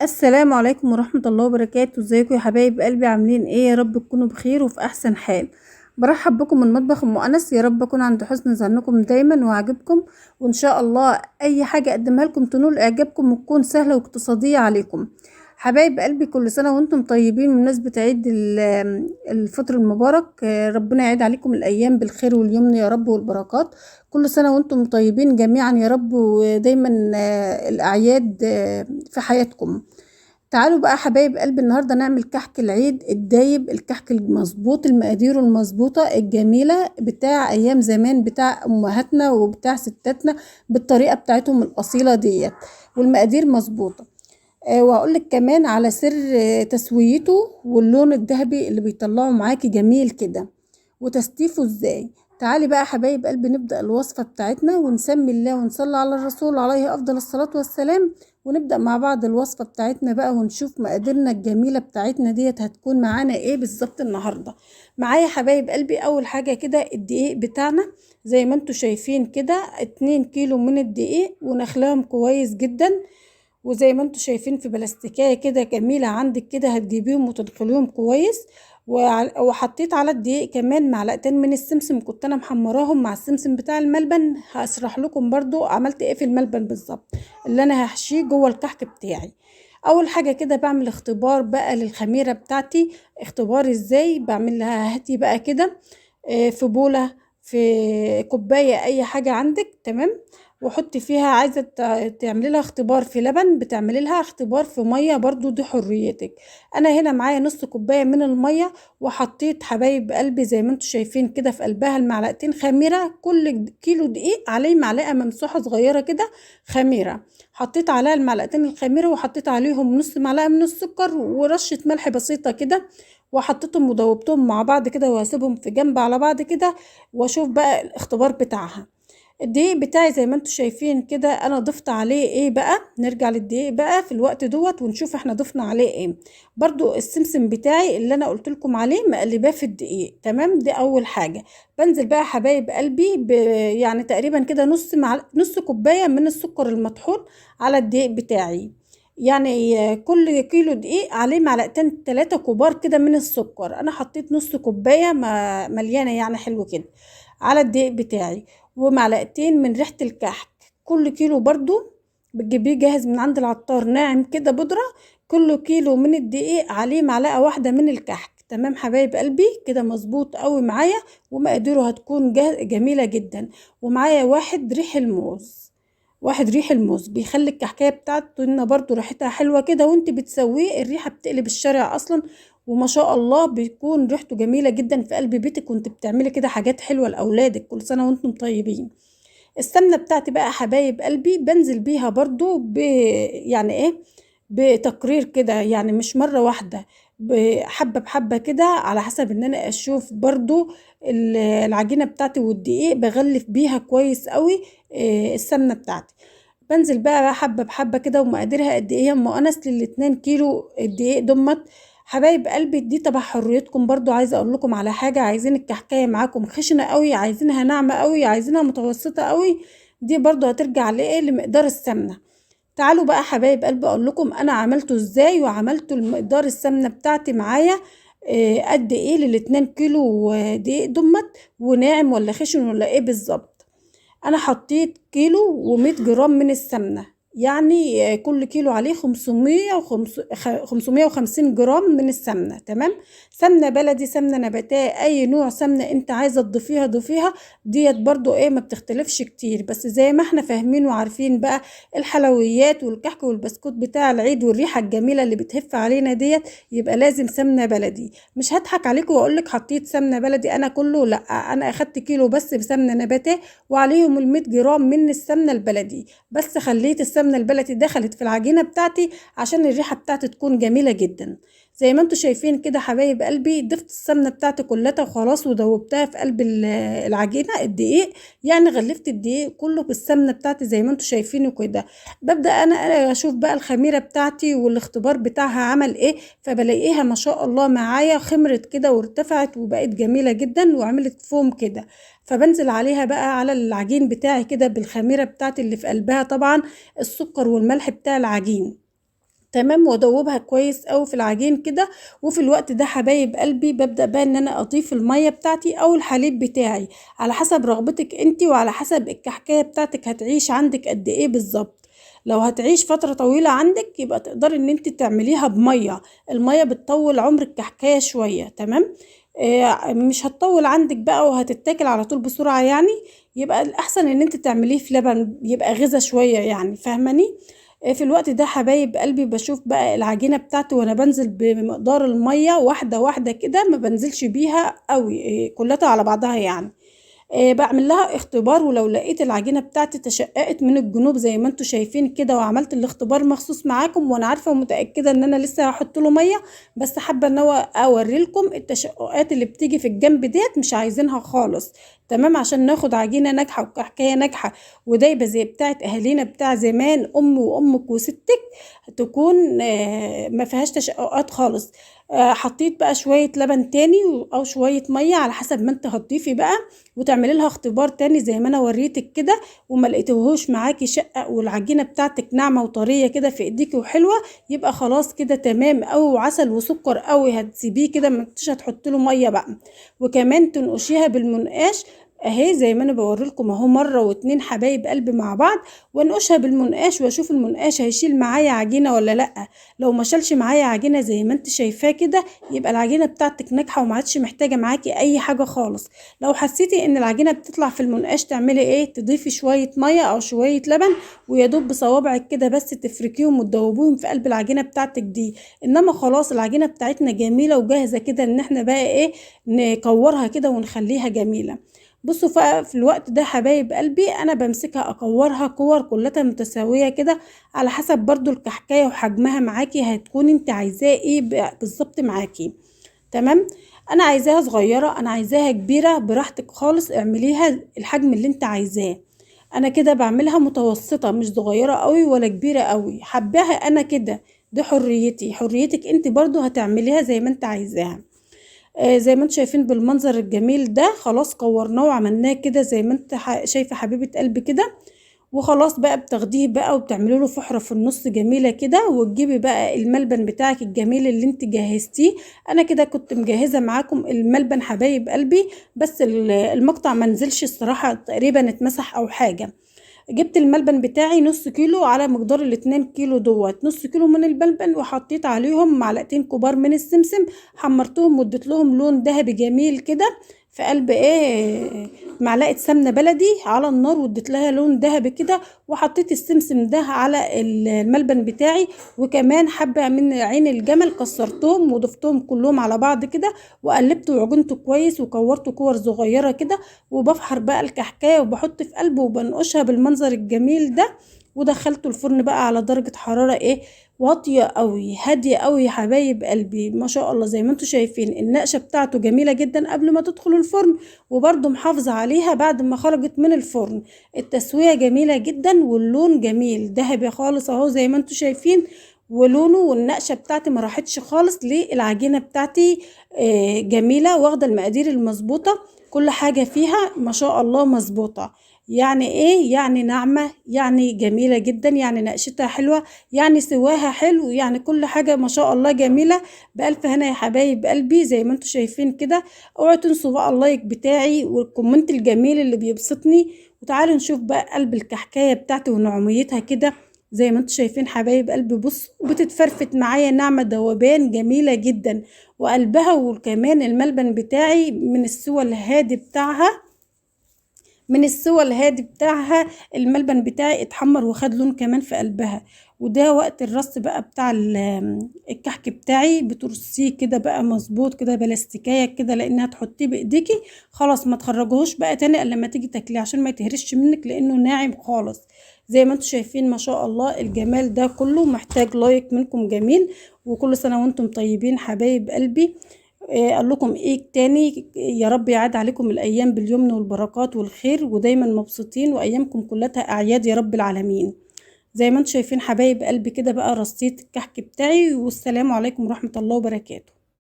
السلام عليكم ورحمة الله وبركاته. ازيكم يا حبايب قلبي؟ عاملين ايه؟ يا رب تكونوا بخير وفي احسن حال. برحب بكم من مطبخ ام انس. يا رب اكون عند حسن ظنكم دايما وعجبكم، وان شاء الله اي حاجة اقدمها لكم تنول اعجابكم وتكون سهلة واقتصادية عليكم. حبايب قلبي، كل سنة وانتم طيبين بمناسبة عيد الفطر المبارك. ربنا يعيد عليكم الايام بالخير واليمن يا رب والبركات. كل سنة وانتم طيبين جميعا يا رب، ودايما الاعياد في حياتكم. تعالوا بقى حبايب قلبي، النهارده نعمل كحك العيد الدايب، الكحك المظبوط، المقادير المظبوطه الجميله بتاع ايام زمان، بتاع امهاتنا وبتاع ستاتنا، بالطريقه بتاعتهم الاصيله ديت، والمقادير مظبوطه. وهقول لك كمان على سر تسويته واللون الذهبي اللي بيطلعه معاكي جميل كده، وتستيفه ازاي. تعالي بقى حبايب قلبي نبدأ الوصفة بتاعتنا، ونسمي الله ونصلي على الرسول عليه أفضل الصلاة والسلام، ونبدأ مع بعض الوصفة بتاعتنا بقى، ونشوف مقاديرنا الجميلة بتاعتنا ديت هتكون معانا ايه بالظبط النهاردة. معايا حبايب قلبي أول حاجة كده الدقيق بتاعنا، زي ما انتوا شايفين كده 2 كيلو من الدقيق، ونخلاهم كويس جدا. وزي ما انتوا شايفين في بلاستيكايه كده جميله عندك كده، هتجيبيهم وتنخليهم كويس. وحطيت على الدقيق كمان معلقتين من السمسم، كنت انا محمراهم مع السمسم بتاع الملبن. هشرح لكم برضو عملت ايه في الملبن بالظبط اللي انا هحشيه جوه الكحك بتاعي. اول حاجه كده بعمل اختبار بقى للخميره بتاعتي. اختبار ازاي بعملها؟ هاتي بقى كده في بوله، في كوبايه، اي حاجه عندك تمام، وحطي فيها. عايزه تعملي لها اختبار في لبن، بتعملي لها اختبار في ميه برضو، دي حريتك. انا هنا معايا نص كوبايه من الميه، وحطيت حبايب قلبي زي ما انتم شايفين كده في قلبها المعلقتين خميره. كل كيلو دقيق عليه معلقه ممسوحه صغيره كده خميره. حطيت عليها المعلقتين الخميره، وحطيت عليهم نص معلقه من السكر ورشه ملح بسيطه كده، وحطيتهم ودوبتهم مع بعض كده، وهسيبهم في جنب على بعض كده، واشوف بقى الاختبار بتاعها. الدقيق بتاعي زي ما انتوا شايفين كده انا ضفت عليه ايه بقى. نرجع للدقيق بقى في الوقت دوت ونشوف احنا ضفنا عليه ايه. برضو السمسم بتاعي اللي انا قلت لكم عليه مقلباه في الدقيق تمام، دي اول حاجة. بنزل بقى حبايب قلبي يعني تقريبا كده نص كوباية من السكر المطحون على الدقيق بتاعي. يعني كل كيلو دقيق عليه معلقتين 3 كبار كده من السكر. انا حطيت نص كوباية مليانة يعني حلو كده على الدقيق بتاعي. ومعلقتين من ريحة الكحك. كل كيلو برضو بتجيبيه جاهز من عند العطار ناعم كده بودرة. كل كيلو من الدقيق عليه معلقة واحدة من الكحك. تمام حبايب قلبي كده مظبوط قوي معايا، ومقاديره هتكون جميلة جدا. ومعايا واحد ريح الموز بيخلي الكحكايه بتاعته برضو ريحتها حلوه كده، وانت بتسويه الريحه بتقلب الشارع اصلا. وما شاء الله بيكون ريحته جميله جدا في قلب بيتك، وانت بتعملي كده حاجات حلوه لاولادك. كل سنه وانتم طيبين. السمنه بتاعتي بقى حبايب قلبي بنزل بيها برضو يعني ايه، بتقرير كده، يعني مش مره واحده، بحبه بحبه كده على حسب ان انا اشوف برضو العجينه بتاعتي والدقيق بغلف بيها كويس قوي. السمنه بتاعتي بنزل بقى حبه بحبه كده، ومقاديرها قد ايه اما انس لل2 كيلو الدقيق دمت. حبايب قلبي دي تبع حريتكم برضو. عايزه اقول لكم على حاجه، عايزين الكحكايه معاكم خشنه قوي، عايزينها ناعمه قوي، عايزينها متوسطه قوي، دي برضو هترجع لايه، لمقدار السمنه. تعالوا بقى حبايب قلبي اقول لكم انا عملته ازاي، وعملته المقدار السمنه بتاعتي معايا قد ايه لل2 كيلو دقيق دمت، وناعم ولا خشن ولا ايه بالظبط. انا حطيت كيلو و100 جرام من السمنة، يعني كل كيلو عليه 550 جرام من السمنة تمام. سمنة بلدي، سمنة نباتية، اي نوع سمنة انت عايزة تضيفيها ضيفيها. ديت برضو ايه، ما بتختلفش كتير، بس زي ما احنا فاهمين وعارفين بقى الحلويات والكحك والبسكوت بتاع العيد والريحة الجميلة اللي بتهف علينا ديت، يبقى لازم سمنة بلدي. مش هضحك عليكم واقولك حطيت سمنة بلدي انا كله، لا، انا اخدت كيلو بس بسمنة نباتية، وعليهم ال100 جرام من السمنة البلدي. بس خليت السمنة البلدي دخلت في العجينة بتاعتي عشان الريحة بتاعتي تكون جميلة جدا. زي ما انتوا شايفين كده حبايب قلبي، ضفت السمنة بتاعتي كلها وخلاص، ودوبتها في قلب العجينة الدقيق. يعني غلفت الدقيق كله بالسمنة بتاعتي زي ما انتوا شايفينه كده. ببدأ انا اشوف بقى الخميرة بتاعتي والاختبار بتاعها عمل ايه، فبلاقيها ما شاء الله معايا خمرت كده وارتفعت وبقت جميلة جدا وعملت فوم كده. فبنزل عليها بقى على العجين بتاعي كده بالخميرة بتاعتي اللي في قلبها طبعا السكر والملح بتاع العجين. تمام، وادوبها كويس قوي في العجين كده. وفي الوقت ده حبايب قلبي ببدأ بقى ان انا اضيف المية بتاعتي او الحليب بتاعي على حسب رغبتك انتي وعلى حسب الكحكاية بتاعتك هتعيش عندك قد ايه بالظبط. لو هتعيش فترة طويلة عندك يبقى تقدري ان انت تعمليها بمية. المية بتطول عمر الكحكاية شوية. تمام. مش هتطول عندك بقى وهتتاكل على طول بسرعة يعني. يبقى الأحسن إن انت تعمليه في لبن يبقى غذا شوية يعني، فاهماني؟ في الوقت ده حبايب قلبي بشوف بقى العجينة بتاعتي وانا بنزل بمقدار المية واحدة واحدة كده، ما بنزلش بيها قوي كلها على بعضها يعني. بعمل لها اختبار، ولو لقيت العجينة بتاعتي تشققت من الجنوب زي ما انتوا شايفين كده وعملت الاختبار مخصوص معاكم، وانا عارفة ومتأكدة ان انا لسه هحط له مية، بس حابة ان هو اوري لكم التشققات اللي بتيجي في الجنب ديت مش عايزينها خالص. تمام، عشان ناخد عجينة ناجحة وكحكاية ناجحة ودايبة زي بتاعت اهالينا بتاع زمان، ام وامك وستك، تكون ما فيهاش تشققات خالص. حطيت بقى شوية لبن تاني او شوية مية على حسب ما انت هتضيفي بقى، وتعملي لها اختبار تاني زي ما انا وريتك كده، وما لقيتهوش معاكي شقة والعجينة بتاعتك ناعمة وطرية كده في ايديكي وحلوة، يبقى خلاص كده تمام. او عسل وسكر قوي هتسيبيه كده، ما انتش هتحطي له مية بقى. وكمان تنقشيها بالمنقاش اهي زي ما انا بوريلكم اهو، مره واتنين حبايب قلبي مع بعض، وانقشها بالمنقاش واشوف المنقاش هيشيل معايا عجينه ولا لا. لو ما شالش معايا عجينه زي ما انت شايفاه كده، يبقى العجينه بتاعتك ناجحه وما عادش محتاجه معاكي اي حاجه خالص. لو حسيتي ان العجينه بتطلع في المنقاش تعملي ايه؟ تضيفي شويه ميه او شويه لبن، ويا دوب بصوابعك كده بس تفركيهم وتدوبوهم في قلب العجينه بتاعتك دي. انما خلاص العجينه بتاعتنا جميله وجاهزه كده ان احنا بقى ايه، نكورها كده ونخليها جميله. بصوا في الوقت ده حبايب قلبي انا بمسكها اكورها كور كلها متساويه كده، على حسب برضو الكحكايه وحجمها معاكي هتكون انت عايزاه ايه بالظبط معاكي. تمام. انا عايزاها صغيره، انا عايزاها كبيره، براحتك خالص اعمليها الحجم اللي انت عايزاه. انا كده بعملها متوسطه، مش صغيره قوي ولا كبيره قوي، حباها انا كده. دي حريتي، حريتك انت برضو هتعمليها زي ما انت عايزاها. زي ما انتم شايفين بالمنظر الجميل ده، خلاص كورناه وعملناه كده زي ما انت شايفه حبيبه قلبي كده. وخلاص بقى بتاخديه بقى وبتعملي له فحرة في النص جميلة كده، وتجيبي بقى الملبن بتاعك الجميل اللي انت جهزتيه. انا كده كنت مجهزة معاكم الملبن حبايب قلبي، بس المقطع منزلش الصراحة، تقريبا اتمسح او حاجة. جبت الملبن بتاعي نص كيلو على مقدار الاتنين كيلو دوت، نص كيلو من الملبن، وحطيت عليهم معلقتين كبار من السمسم، حمرتهم واديت لهم لون ذهبي جميل كده في قلب ايه، معلقه سمنه بلدي على النار، واديت لها لون ذهبي كده. وحطيت السمسم ده على الملبن بتاعي، وكمان حبه من عين الجمل كسرتهم وضفتهم كلهم على بعض كده، وقلبت وعجنته كويس وكورته كور صغيره كده. وبفحر بقى الكحكايه وبحط في قلبه وبنقشها بالمنظر الجميل ده. ودخلته الفرن بقى على درجة حرارة ايه، واطية قوي هادية قوي يا حبايب قلبي. ما شاء الله زي ما انتوا شايفين النقشة بتاعته جميلة جدا قبل ما تدخل الفرن، وبرضو محافظة عليها بعد ما خرجت من الفرن. التسوية جميلة جدا واللون جميل ذهبي خالص اهو زي ما انتوا شايفين، ولونه والنقشة بتاعتي ما راحتش خالص. ليه؟ العجينة بتاعتي جميلة، واخدة المقادير المظبوطة، كل حاجة فيها ما شاء الله مظبوطة. يعني ايه؟ يعني ناعمة، يعني جميلة جدا، يعني نقشتها حلوة، يعني سواها حلو، يعني كل حاجة ما شاء الله جميلة. بألف هنا يا حبايب قلبي زي ما انتوا شايفين كده. اوعوا تنسوا بقى اللايك بتاعي والكومنت الجميل اللي بيبسطني. وتعالوا نشوف بقى قلب الكحكاية بتاعتي ونعوميتها كده زي ما انتوا شايفين حبايب قلبي. بص بتتفرفت معايا ناعمة ذوبان جميلة جدا، وقلبها وكمان الملبن بتاعي من السوى الهادي بتاعها، الملبن بتاعي اتحمر وخد لون كمان في قلبها. وده وقت الرص بقى بتاع الكحك بتاعي، بترصيه كده بقى مظبوط كده بلاستيكايه كده، لانها تحطيه بايديكي خلاص ما تخرجوهوش بقى تاني الا لما تيجي تاكليه عشان ما يتهرش منك لانه ناعم خالص. زي ما انتم شايفين ما شاء الله الجمال ده كله محتاج لايك منكم جميل. وكل سنه وانتم طيبين حبايب قلبي. قال لكم ايه تاني؟ يا رب يعاد عليكم الايام باليمن والبركات والخير، ودايما مبسوطين، وايامكم كلها اعياد يا رب العالمين. زي ما انتم شايفين حبايب قلبي كده بقى رصيت الكحك بتاعي، والسلام عليكم ورحمة الله وبركاته.